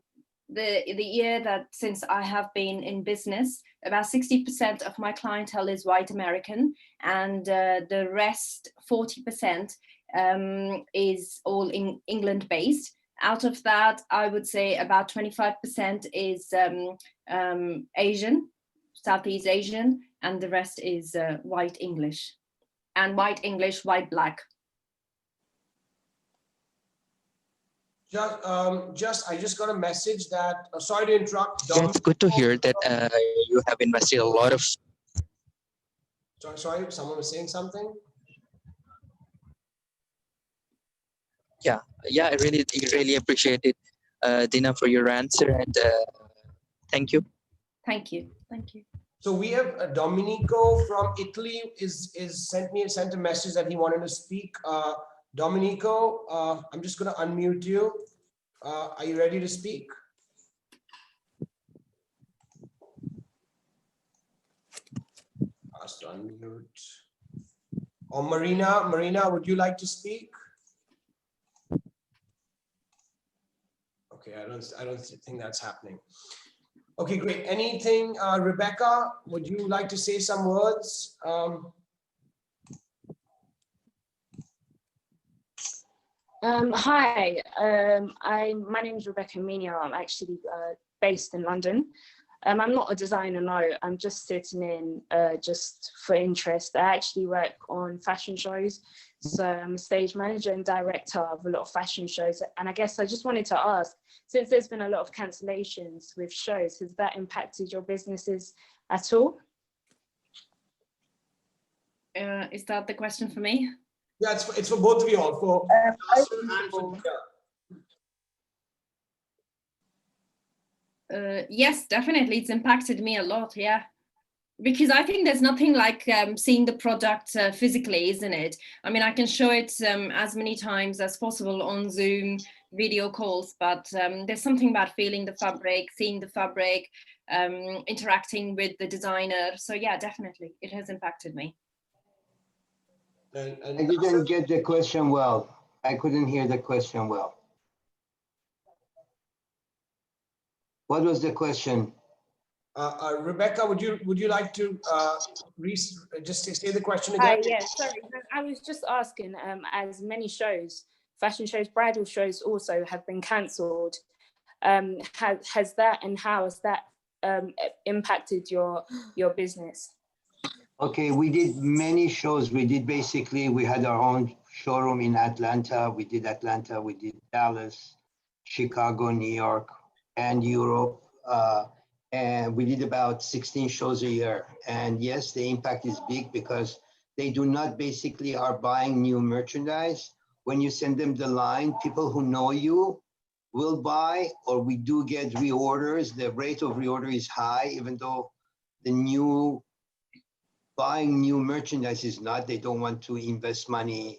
[SPEAKER 2] year that since I have been in business, about 60% of my clientele is white American, and the rest 40% is all in England based. Out of that, I would say about 25% is Asian, Southeast Asian, and the rest is white English, and white English, white black.
[SPEAKER 1] I just got a message that, sorry to interrupt.
[SPEAKER 10] Yeah, it's good to hear that you have invested a lot of.
[SPEAKER 1] Sorry, someone was saying something?
[SPEAKER 10] Yeah, I really appreciate it, Dina, for your answer, and thank you.
[SPEAKER 2] Thank you.
[SPEAKER 1] So we have Domenico from Italy sent a message that he wanted to speak. Domenico, I'm just going to unmute you. Are you ready to speak? Ask to unmute. Or Marina, would you like to speak? Okay, I don't think that's happening. Okay, great. Anything, Rebecca? Would you like to say some words?
[SPEAKER 11] Hi, my name is Rebecca Mino. I'm actually based in London. I'm not a designer, no. I'm just sitting in just for interest. I actually work on fashion shows. So I'm a stage manager and director of a lot of fashion shows. And I guess I just wanted to ask, since there's been a lot of cancellations with shows, has that impacted your businesses at all?
[SPEAKER 2] Is that the question for me?
[SPEAKER 1] Yeah, it's for both of you all. For Nasser and for
[SPEAKER 2] yes, definitely. It's impacted me a lot. Yeah. Because I think there's nothing like seeing the product physically, isn't it? I mean, I can show it as many times as possible on Zoom, video calls, but there's something about feeling the fabric, seeing the fabric, interacting with the designer. So yeah, definitely, it has impacted me.
[SPEAKER 3] I didn't get the question well. I couldn't hear the question well. What was the question?
[SPEAKER 1] Rebecca, would you like to just say the question again?
[SPEAKER 11] Hi, yeah, sorry. I was just asking, as many shows, fashion shows, bridal shows also have been cancelled. Has that, and how has that impacted your business?
[SPEAKER 3] Okay, we did many shows. We had our own showroom in Atlanta. We did Atlanta, we did Dallas, Chicago, New York, and Europe. And we did about 16 shows a year. And yes, the impact is big because they do not basically are buying new merchandise. When you send them the line, people who know you will buy, or we do get reorders. The rate of reorder is high, even though buying new merchandise is not. They don't want to invest money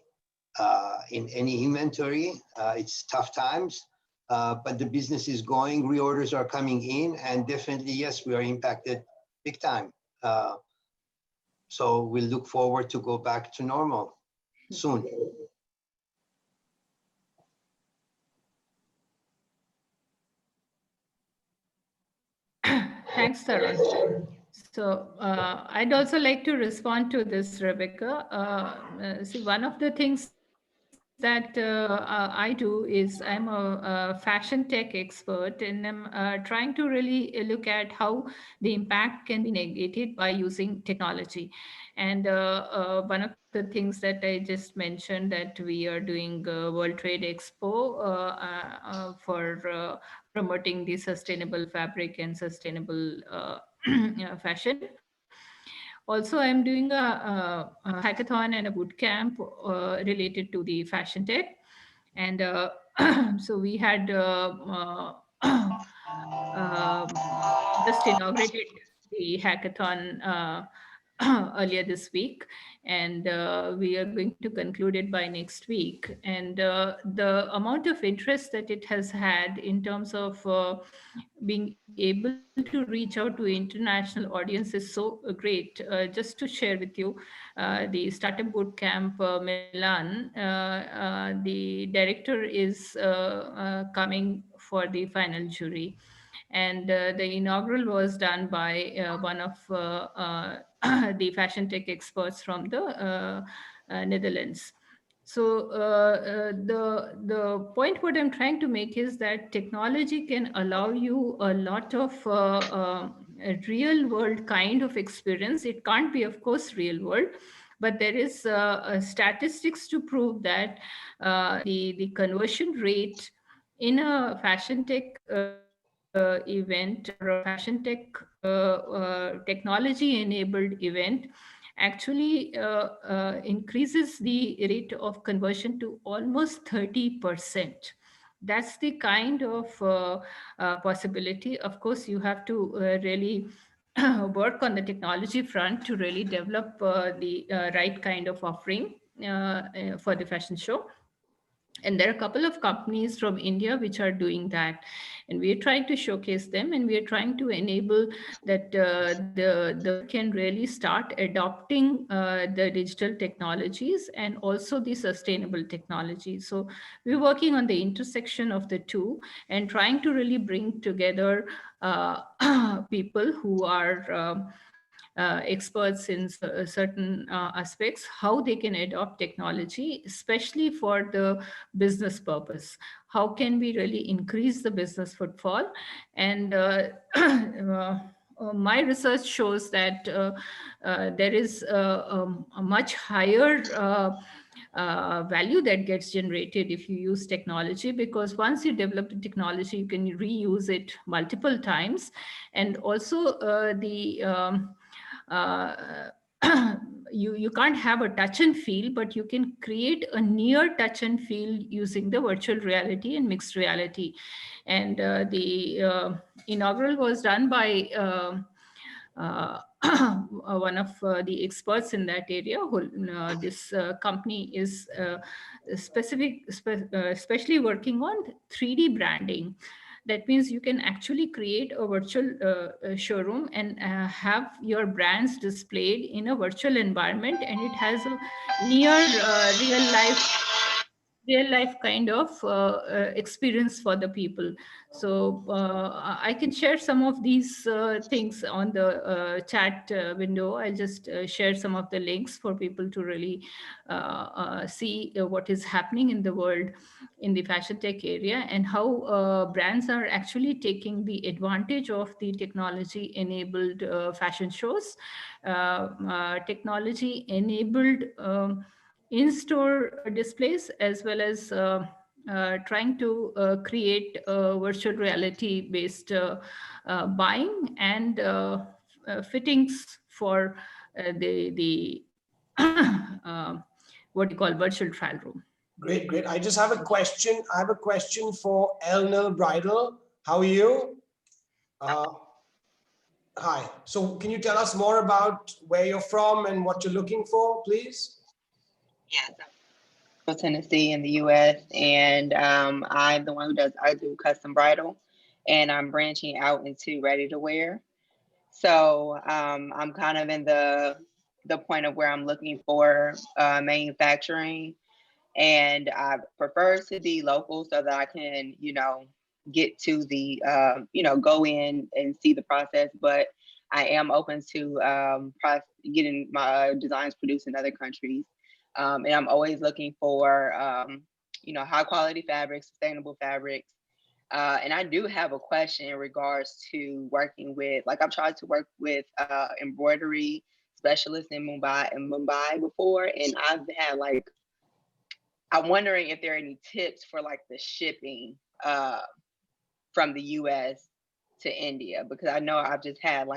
[SPEAKER 3] in any inventory. It's tough times. But the business is going, reorders are coming in, and definitely, yes, we are impacted big time. So we look forward to go back to normal soon.
[SPEAKER 8] Thanks, Tarun. So I'd also like to respond to this, Rebecca. See, one of the things that I do is I'm a fashion tech expert, and I'm trying to really look at how the impact can be negated by using technology. And one of the things that I just mentioned, that we are doing World Trade Expo for promoting the sustainable fabric and sustainable fashion. Also, I'm doing a hackathon and a boot camp related to the fashion tech. And so we had just inaugurated the hackathon earlier this week, and we are going to conclude it by next week. And the amount of interest that it has had in terms of being able to reach out to international audience is so great. Just to share with you, the Startup Bootcamp Milan, the director is coming for the final jury. And the inaugural was done by one of the fashion tech experts from the Netherlands. So the point what I'm trying to make is that technology can allow you a lot of a real world kind of experience. It can't be, of course, real world, but there is statistics to prove that the conversion rate in a fashion tech event, or a fashion tech technology enabled event, actually increases the rate of conversion to almost 30%. That's the kind of possibility. Of course, you have to really work on the technology front to really develop the right kind of offering for the fashion show. And there are a couple of companies from India which are doing that. And we are trying to showcase them, and we are trying to enable that the can really start adopting the digital technologies and also the sustainable technology. So we're working on the intersection of the two and trying to really bring together people who are experts in certain aspects, how they can adopt technology, especially for the business purpose. How can we really increase the business footfall? And my research shows that there is a much higher value that gets generated if you use technology, because once you develop the technology, you can reuse it multiple times. And also you can't have a touch and feel, but you can create a near touch and feel using the virtual reality and mixed reality. And the inaugural was done by one of the experts in that area. This company is especially working on 3D branding. That means you can actually create a virtual showroom and have your brands displayed in a virtual environment, and it has a near real life kind of experience for the people. So I can share some of these things on the chat window. I'll just share some of the links for people to really see what is happening in the world in the fashion tech area, and how brands are actually taking the advantage of the technology enabled fashion shows, technology enabled in-store displays, as well as trying to create virtual reality based buying and fittings for the what you call virtual trial room.
[SPEAKER 1] Great, great. I just have a question. I have a question for Elnil Bridal. How are you? Hi. So can you tell us more about where you're from and what you're looking for, please?
[SPEAKER 12] Yes, I'm from Tennessee in the U.S. and I'm the one who I do custom bridal, and I'm branching out into ready to wear. So I'm kind of in the point of where I'm looking for manufacturing, and I prefer to be local so that I can, get to the, go in and see the process. But I am open to getting my designs produced in other countries. And I'm always looking for, high quality fabrics, sustainable fabrics. And I do have a question in regards to working with, I've tried to work with embroidery specialists in Mumbai before, and I've had I'm wondering if there are any tips for the shipping from the US to India, because I know I've just had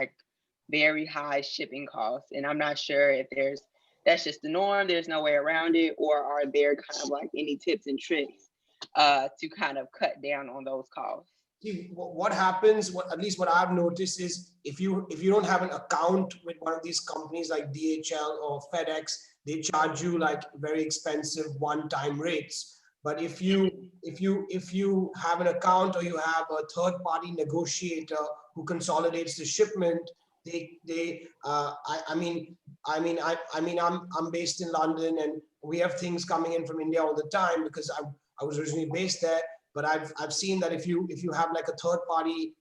[SPEAKER 12] very high shipping costs, and I'm not sure if that's just the norm, there's no way around it, or are there kind of any tips and tricks to kind of cut down on those costs?
[SPEAKER 1] See, what happens, at least what I've noticed, is if you don't have an account with one of these companies like DHL or FedEx, they charge you very expensive one-time rates. But if you have an account, or you have a third-party negotiator who consolidates the shipment, I'm based in London, and we have things coming in from India all the time because I was originally based there. But I've seen that if you have a third-party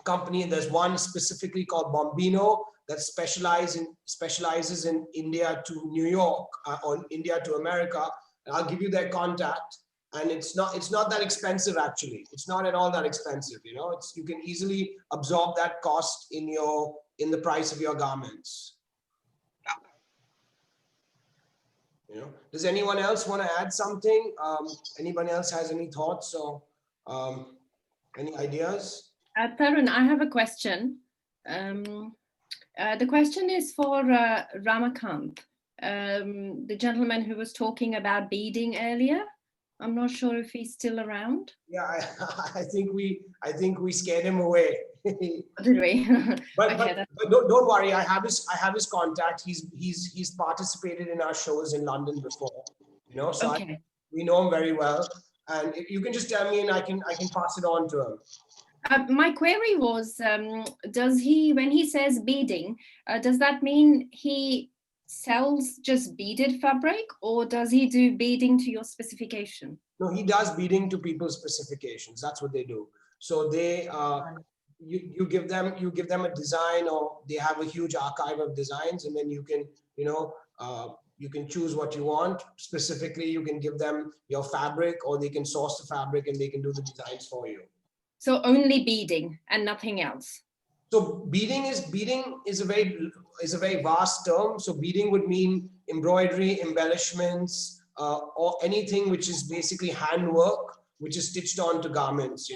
[SPEAKER 1] company, and there's one specifically called Bombino that specializes in India to New York, or India to America. And I'll give you their contact, and it's not that expensive actually. It's not at all that expensive. You can easily absorb that cost in the price of your garments. Does anyone else want to add something? Anyone else has any thoughts or any ideas?
[SPEAKER 2] Tarun, I have a question. The question is for Ramakant, the gentleman who was talking about beading earlier. I'm not sure if he's still around.
[SPEAKER 1] Yeah, I think we scared him away.
[SPEAKER 2] Did we?
[SPEAKER 1] But,
[SPEAKER 2] Okay,
[SPEAKER 1] but don't worry. I have his contact. He's participated in our shows in London before. So
[SPEAKER 2] okay.
[SPEAKER 1] We know him very well. And if you can just tell me, and I can pass it on to him.
[SPEAKER 2] My query was, does he, when he says beading, does that mean he sells just beaded fabric, or does he do beading to your specification?
[SPEAKER 1] No, he does beading to people's specifications. That's what they do. So they, you give them a design, or they have a huge archive of designs, and then you can, you can choose what you want. Specifically, you can give them your fabric, or they can source the fabric and they can do the designs for you.
[SPEAKER 2] So only beading and nothing else.
[SPEAKER 1] So beading is a very vast term. So beading would mean embroidery, embellishments, or anything which is basically handwork, which is stitched onto garments.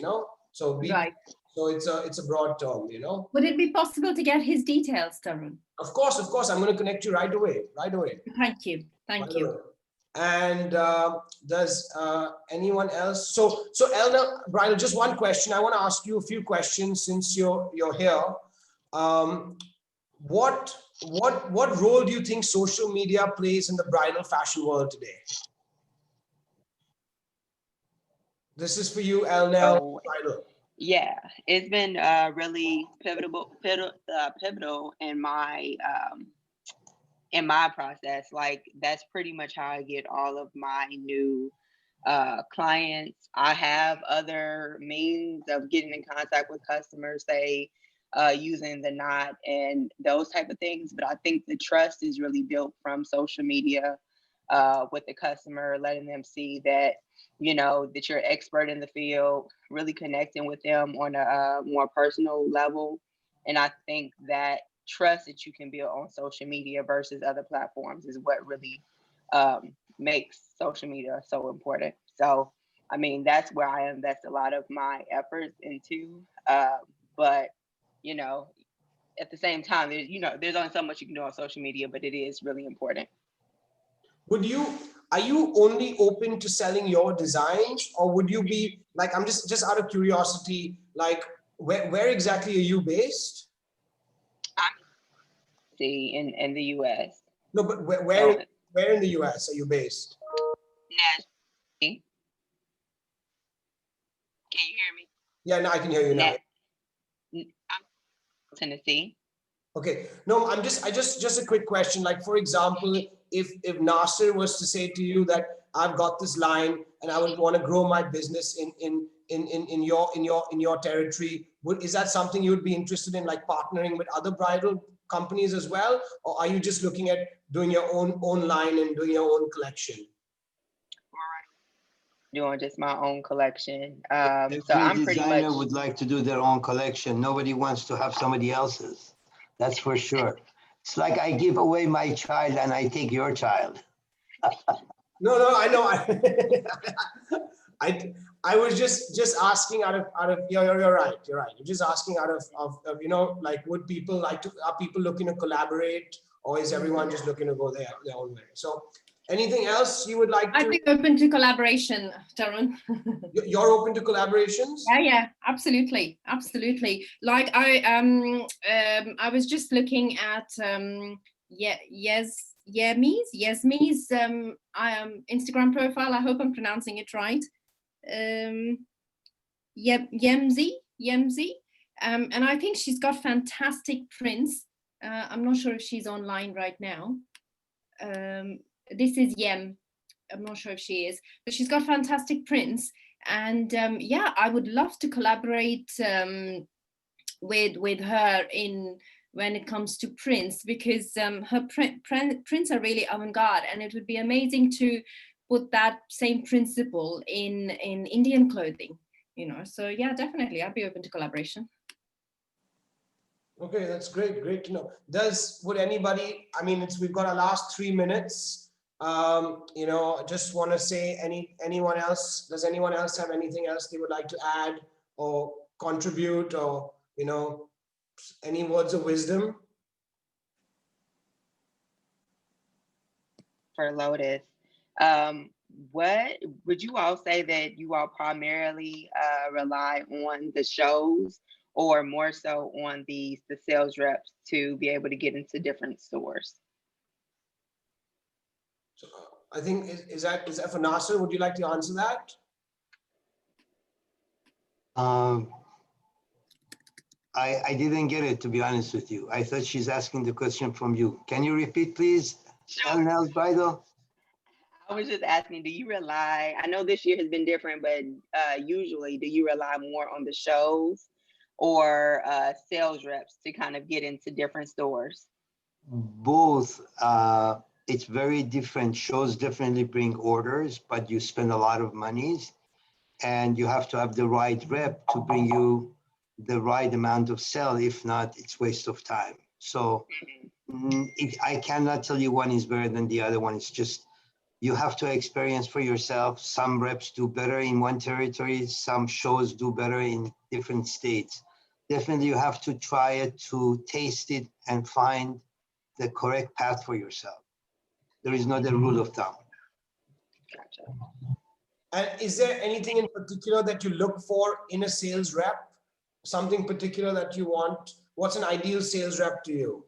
[SPEAKER 1] So beading,
[SPEAKER 2] right.
[SPEAKER 1] So it's a broad term.
[SPEAKER 2] Would it be possible to get his details, Tarun?
[SPEAKER 1] Of course. I'm going to connect you right away.
[SPEAKER 2] Thank you. Thank you.
[SPEAKER 1] And does anyone else? So Elna Bridal, just one question. I want to ask you a few questions since you're here. What role do you think social media plays in the bridal fashion world today? This is for you, Elnell.
[SPEAKER 12] So, yeah, it's been really pivotal in my process. Like, that's pretty much how I get all of my new clients. I have other means of getting in contact with customers, say using the knot and those type of things. But I think the trust is really built from social media with the customer, letting them see that, you know, that you're an expert in the field, really connecting with them on a more personal level. And I think that trust that you can build on social media versus other platforms is what really makes social media so important. So, I mean, that's where I invest a lot of my efforts into. But, you know, at the same time, there's only so much you can do on social media, but it is really important.
[SPEAKER 1] Are you only open to selling your designs, or would you be like, I'm just out of curiosity, like where exactly are you based?
[SPEAKER 12] In the US.
[SPEAKER 1] No, but where in the US are you based?
[SPEAKER 12] Can you hear me?
[SPEAKER 1] Yeah, no, I can hear you now.
[SPEAKER 12] I'm Tennessee.
[SPEAKER 1] Okay, no, just a quick question. Like, for example, if Nasser was to say to you that I've got this line and I would want to grow my business in your territory, is that something you would be interested in, like partnering with other bridal companies as well, or are you just looking at doing your own line and doing your own collection?
[SPEAKER 12] Doing just my own collection.
[SPEAKER 3] Every designer would like to do their own collection. Nobody wants to have somebody else's. That's for sure. It's like I give away my child and I take your child.
[SPEAKER 1] No, I know. I was just asking out of you're right. You're just asking out of you know, like, would people like to, are people looking to collaborate, or is everyone just looking to go their own way? So anything else you would like to?
[SPEAKER 2] I'd be open to collaboration, Tarun.
[SPEAKER 1] You're open to collaborations?
[SPEAKER 2] Yeah, absolutely. Like I was just looking at Yemi's Instagram profile. I hope I'm pronouncing it right. Yemzi, and I think she's got fantastic prints. I'm not sure if she's online right now. This is Yem. I'm not sure if she is, but she's got fantastic prints. And yeah, I would love to collaborate with her when it comes to prints, because her prints are really avant-garde, and it would be amazing to put that same principle in Indian clothing, you know. So yeah, definitely, I'd be open to collaboration.
[SPEAKER 1] Okay, that's great to know. Would anybody, I mean, we've got our last 3 minutes. You know, I just want to say, anyone else, does anyone else have anything else they would like to add or contribute, or, you know, any words of wisdom?
[SPEAKER 12] For Lotus, what would you all say that you all primarily rely on the shows, or more so on the sales reps to be able to get into different stores?
[SPEAKER 1] So I think, is that for Nasser? Would you like to answer that?
[SPEAKER 3] I didn't get it, to be honest with you. I thought she's asking the question from you. Can you repeat, please? Elnell Bridal?
[SPEAKER 12] I was just asking, do you rely, I know this year has been different, but usually do you rely more on the shows or sales reps to kind of get into different stores?
[SPEAKER 3] Both. It's very different. Shows definitely bring orders, but you spend a lot of monies, and you have to have the right rep to bring you the right amount of sale. If not, it's waste of time. So I cannot tell you one is better than the other one. It's just, you have to experience for yourself. Some reps do better in one territory. Some shows do better in different states. Definitely, you have to try it, to taste it, and find the correct path for yourself. There is not a rule of thumb.
[SPEAKER 12] Gotcha.
[SPEAKER 1] And is there anything in particular that you look for in a sales rep? Something particular that you want what's an ideal sales rep to you?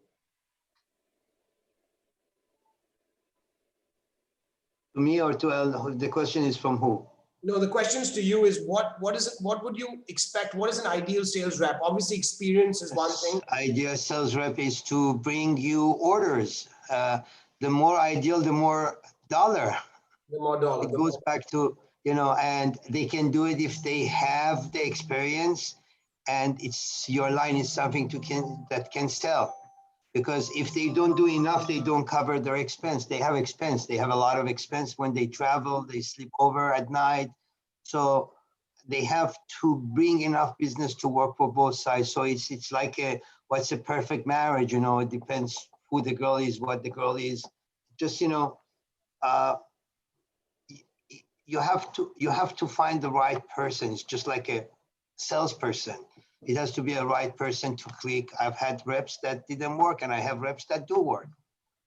[SPEAKER 3] To me or to El? The question is from who?
[SPEAKER 1] No, the questions to you is what would you expect? What is an ideal sales rep? Obviously, experience is one thing.
[SPEAKER 3] Ideal sales rep is to bring you orders. The more ideal, the more dollar.
[SPEAKER 1] The more dollar.
[SPEAKER 3] It goes back to, you know, and they can do it if they have the experience, and it's your line is something that can sell. Because if they don't do enough, they don't cover their expense. They have expense. They have a lot of expense when they travel, they sleep over at night. So they have to bring enough business to work for both sides. So it's like what's a perfect marriage? You know, it depends who the girl is, what the girl is. Just, you know, you have to find the right person. It's just like a salesperson. It has to be a right person to click. I've had reps that didn't work, and I have reps that do work.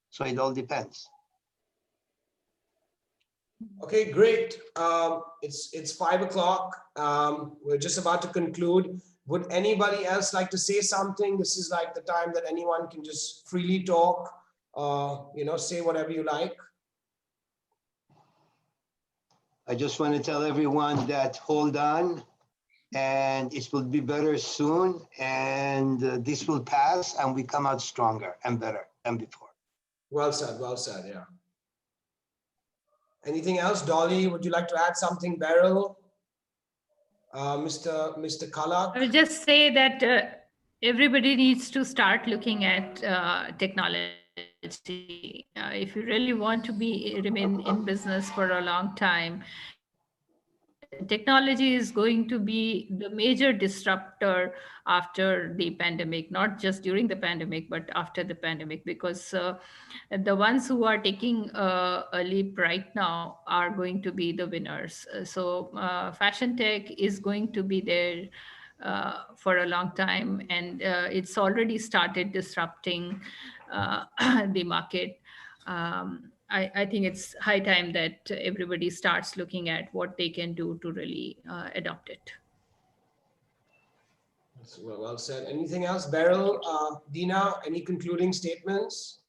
[SPEAKER 3] So it all depends.
[SPEAKER 1] Okay, great. It's 5 o'clock. We're just about to conclude. Would anybody else like to say something? This is like the time that anyone can just freely talk, you know, say whatever you like.
[SPEAKER 3] I just want to tell everyone that hold on, and it will be better soon, and this will pass, and we come out stronger and better than before.
[SPEAKER 1] Well said, yeah. Anything else? Dolly, would you like to add something? Beryl? Mr. Kalak?
[SPEAKER 8] I would just say that everybody needs to start looking at technology. If you really want to remain in business for a long time, technology is going to be the major disruptor after the pandemic, not just during the pandemic, but after the pandemic, because the ones who are taking a leap right now are going to be the winners. So fashion tech is going to be there for a long time, and it's already started disrupting the market. I think it's high time that everybody starts looking at what they can do to really adopt it.
[SPEAKER 1] That's well said. Anything else? Beryl, Dina, any concluding statements?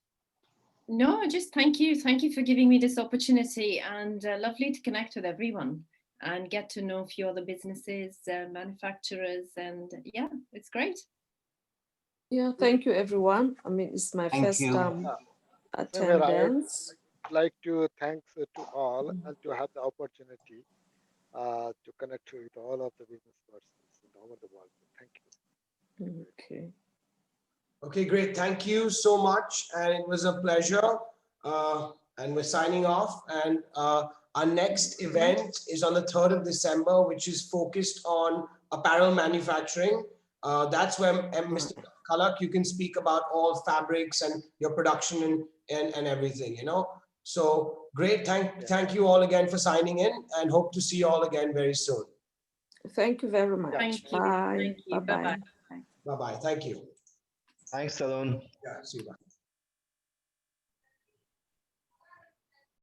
[SPEAKER 2] No, just thank you. Thank you for giving me this opportunity, and lovely to connect with everyone and get to know a few other businesses, manufacturers, and yeah, it's great.
[SPEAKER 9] Yeah, thank you, everyone. I mean, it's my first attendance.
[SPEAKER 5] I'd like to thank to all and to have the opportunity to connect with all of the business persons over the world. Thank you.
[SPEAKER 9] Okay.
[SPEAKER 1] Okay, great. Thank you so much. And it was a pleasure. And we're signing off. And our next event is on the 3rd of December, which is focused on apparel manufacturing. That's where Mr. Kalak, you can speak about all fabrics and your production and everything, you know. So great. Thank you all again for signing in, and hope to see you all again very soon.
[SPEAKER 9] Thank you very much.
[SPEAKER 2] Thank you.
[SPEAKER 9] Bye.
[SPEAKER 2] Thank you.
[SPEAKER 9] Bye-bye.
[SPEAKER 2] Bye-bye.
[SPEAKER 1] Bye-bye. Thank you.
[SPEAKER 6] Thanks, Salon.
[SPEAKER 1] Yeah, see you. Bye.